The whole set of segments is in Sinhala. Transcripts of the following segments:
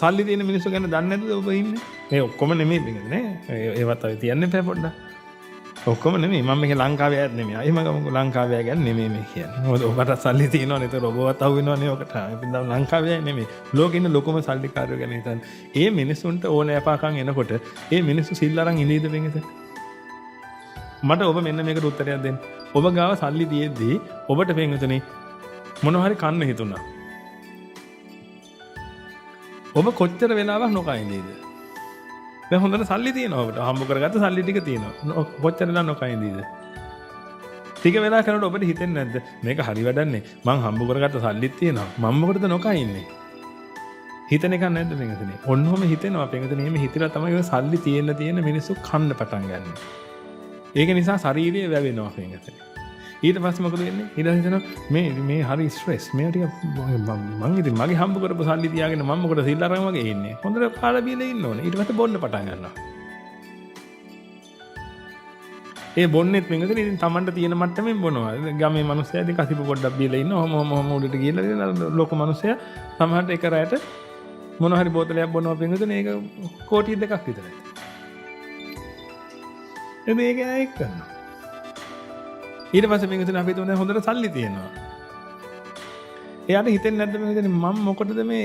සල්ලි තියෙන මිනිස්සු ගැන දන්නේ නැද්ද ඔබ ඉන්නේ? මේ ඔක්කොම නෙමෙයි පින්වතුනි. ඒවත් අය තියන්න එපා පොඩ්ඩක්. ඔක්කොම නෙමෙයි. මම මේක ලංකාවේ ඇත් නෙමෙයි. එහෙම ගමු ලංකාවේ ගැන නෙමෙයි මේ කියන්නේ. මොකද ඔබට සල්ලි තියෙනවනේ. ඒතර ඔබවත් අහු වෙනවනේ ඔකට. ඉතින් ලංකාවේ නෙමෙයි. ලෝකෙ ඉන්න ලොකුම සල්ලිකාරයෝ ගැන හිතන්න. ඒ මිනිස්සුන්ට ඕන යපාකම් එනකොට ඒ මිනිස්සු සිල් අරන් ඉඳීද පින්වතුනි? මට ඔබ මෙන්න මේකට උත්තරයක් දෙන්න. ඔබ ගාව සල්ලි තියෙද්දී ඔබට පින්වතුනි මොනවා හරි කන්න හිතුණා. ඔබ කොච්චර වෙලාවක් නොකා ඉඳීද? දැන් හොඳට සල්ලි තියෙනවා ඔබට. හම්බ කරගත්ත සල්ලි ටික තියෙනවා. කොච්චර වෙලා නොකා ඉඳීද? ටික වෙලා කරනකොට ඔබට හිතෙන්නේ නැද්ද මේක හරි වැඩන්නේ? මං හම්බ කරගත්ත සල්ලිත් තියෙනවා. මම මොකටද නොකා ඉන්නේ? හිතන එක නැද්ද පින්වතුනි? ඔන්නෝම හිතෙනවා පින්වතුනි. එහෙම හිතලා තමයි ඔය සල්ලි තියෙන මිනිස්සු කන්න පටන් ගන්න. ඒක නිසා ශරීරය වැවෙනවා පින්වතුනි. ඊට පස්සේ මොකද වෙන්නේ? ඊට හිතනවා මේ හරි ස්ට්‍රෙස්. මේ ටික මං ඉතින් මගේ හම්බ කරපු සල්ලි තියාගෙන මම මොකද සිල් අරන් වගේ ඉන්නේ. හොඳට කාලා බීලා ඉන්න ඕනේ. ඊට පස්සේ බොන්න පටන් ගන්නවා. ඒ බොන්නෙත් පින්වතුනි ඉතින් Tamanට තියෙන මට්ටමින් බොනවා. ගමේ මිනිස්සයා ඉතින් කසිප පොඩ්ඩක් බීලා ඉන්නවා. ඔහොම උඩට ගිහලා ලොකු මිනිස්සයා සමහරට එක රැයට මොන හරි බෝතලයක් බොනවා පින්වතුනි. ඒක කෝටි දෙකක් විතරයි. මේක ඒක කරනවා. ඊට පස්සේ පින්වතුනි අපි හිතමු දැන් හොඳට සල්ලි තියෙනවා. එයාට හිතෙන්නේ නැද්ද පින්වතුනි මම මොකටද මේ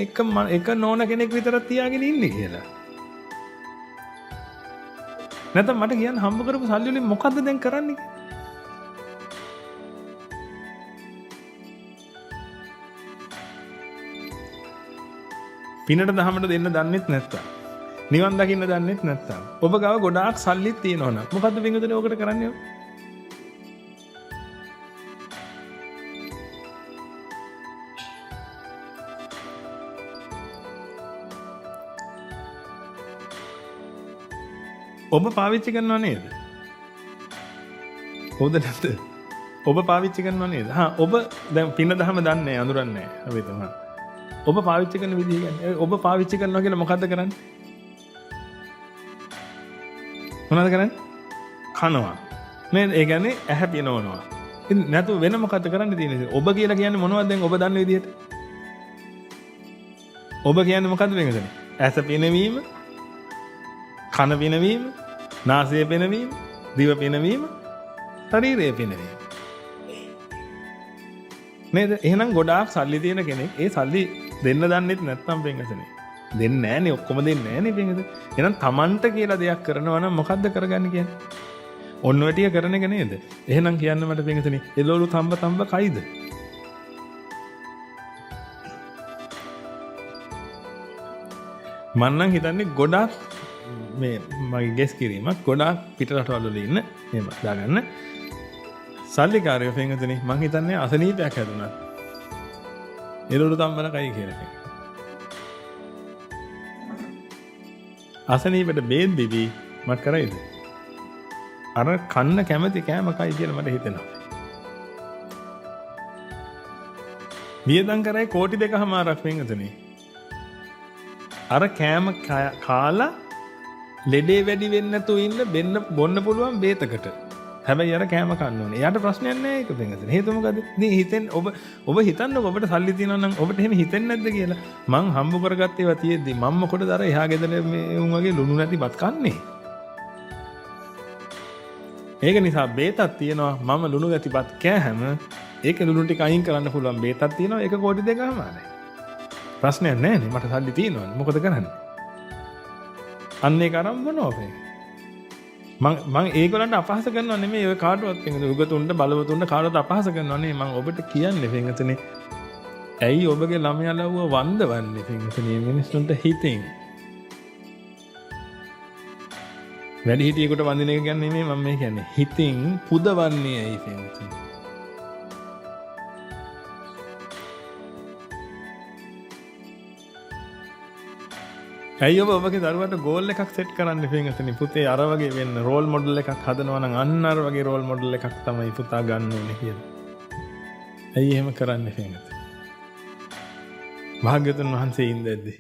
එක නෝන කෙනෙක් විතරක් තියාගෙන ඉන්නේ කියලා? නැත්නම් මට කියන්න හම්බ කරපු සල්ලි වලින් මොකද්ද දැන් කරන්නේ? පිනට දහමට දෙන්න දන්නෙත් නැත්තම් නිවන් දකින්න දන්නෙත් නැත්තම් ඔබ ගාව ගොඩාක් සල්ලිත් තියෙනවනම් මොකද්ද පින්වතුනි ඔකට කරන්නේ? ඔබ පාවිච්චි කරනව නේද? හොඳ නැද්ද? ඔබ පාවිච්චි කරනව නේද? ඔබ දැන් පින දහම දන්නේ අඳුරන්නේ නැහැ. අපි තමයි. ඔබ පාවිච්චි කරන විදිහ කියන්නේ ඔබ පාවිච්චි කරනවා කියලා මොකද්ද කරන්නේ? මොනවද කරන්නේ? කනවා. නේද? ඒ කියන්නේ ඇහැ පිනවනවා. ඉතින් නැතු වෙන මොකද්ද කරන්න තියෙන්නේ? ඔබ කියලා කියන්නේ මොනවද දැන් ඔබ දන්න විදිහට? ඔබ කියන්නේ මොකද්ද වෙනකද? ඇස පිනවීම, කන පිනවීම, නාසය පිනවීම, දිව පිනවීම, ශරීරය පිනවීම. නේද? එහෙනම් ගොඩාක් සල්ලි තියෙන කෙනෙක් ඒ සල්ලි දෙන්න දන්නෙත් නැත්නම් පින්වතුනි. දෙන්නේ නැහනේ ඔක්කොම දෙන්නේ නැහනේ පින්වතුනි. එහෙනම් Tamanට කියලා දෙයක් කරනවා නම් මොකද්ද කරගන්නේ කියන්නේ? ඔන්න ඔය ටික කරන එක නේද? එහෙනම් කියන්න මට පින්වතුනි එළවලු තඹ කයිද? මම නම් හිතන්නේ ගොඩාක් මේ මගේ ගෙස් කිරීමක් ගොඩාක් පිට රටවල් වල ඉන්න එහෙම දාගන්න සල්ලිකාරයෝ පින්වතුනි මං හිතන්නේ අසනීපයක් හැදුණා. එළවලු තඹන කයි කියලා එකක්. අසනීපෙට බේත් බිබී මට කරයිද? අර කන්න කැමති කෑම කයි කියලා මට හිතෙනවා. වියදම් කරයි කෝටි 2.5ක් පින්වතුනි. අර කෑම කාලා ලෙඩේ වැඩි වෙන්නේ නැතුව ඉන්න බොන්න පුළුවන් බේතකට. හැබැයි අර කෑම කන්න ඕනේ. එයාට ප්‍රශ්නයක් නැහැ ඒක පින්වතුනි. හේතුව මොකද? ඉතින් ඔබ හිතන්නකො ඔබට සල්ලි තියෙනවා නම් ඔබට එහෙම හිතෙන්නේ නැද්ද කියලා? මං හම්බ කරගත්ත ඒවා තියෙද්දි මම මොකටද අර එහා ගෙදර මේ උන් වගේ ලුණු නැති බත් කන්නේ? ඒක නිසා බේතක් තියෙනවා. මම ලුණු නැති බත් කෑහම ඒක ලුණු ටික අයින් කරන්න පුළුවන් බේතක් තියෙනවා. ඒක කෝටි 2.5යි. ප්‍රශ්නයක් නැහැ නේ. මට සල්ලි තියෙනවනේ. මොකද කරන්නේ? අන්න ඒක අරන් මොනවද? මං ඒගොල්ලන්ට අපහාස කරනව නෙමෙයි ඔය කාටවත් පින්වතුනි උගතුන්ට බලවතුන්ට කාටවත් අපහාස කරනව නෙමෙයි මං ඔබට කියන්නේ පින්වතුනි ඇයි ඔබගේ ළමයා ලව්ව වන්දවන්නේ පින්වතුනි මිනිස්සුන්ට හිතෙන් වැඩි හිටියෙකුට වන්දින එක කියන්නේ නෙමෙයි මම මේ කියන්නේ හිතින් පුදවන්නේ ඇයි පින්වතුනි ඇයි ඔබගේ දරුවට ගෝල් එකක් සෙට් කරන්න පින්වතුනි පුතේ අර වගේ වෙන්න රෝල් මොඩල් එකක් හදනවා නම් අන්න අර වගේ රෝල් මොඩල් එකක් තමයි පුතා ගන්න ඕනේ කියලා. ඇයි එහෙම කරන්නේ පින්වතුනි? භාග්‍යවතුන් වහන්සේ ඉඳද්දී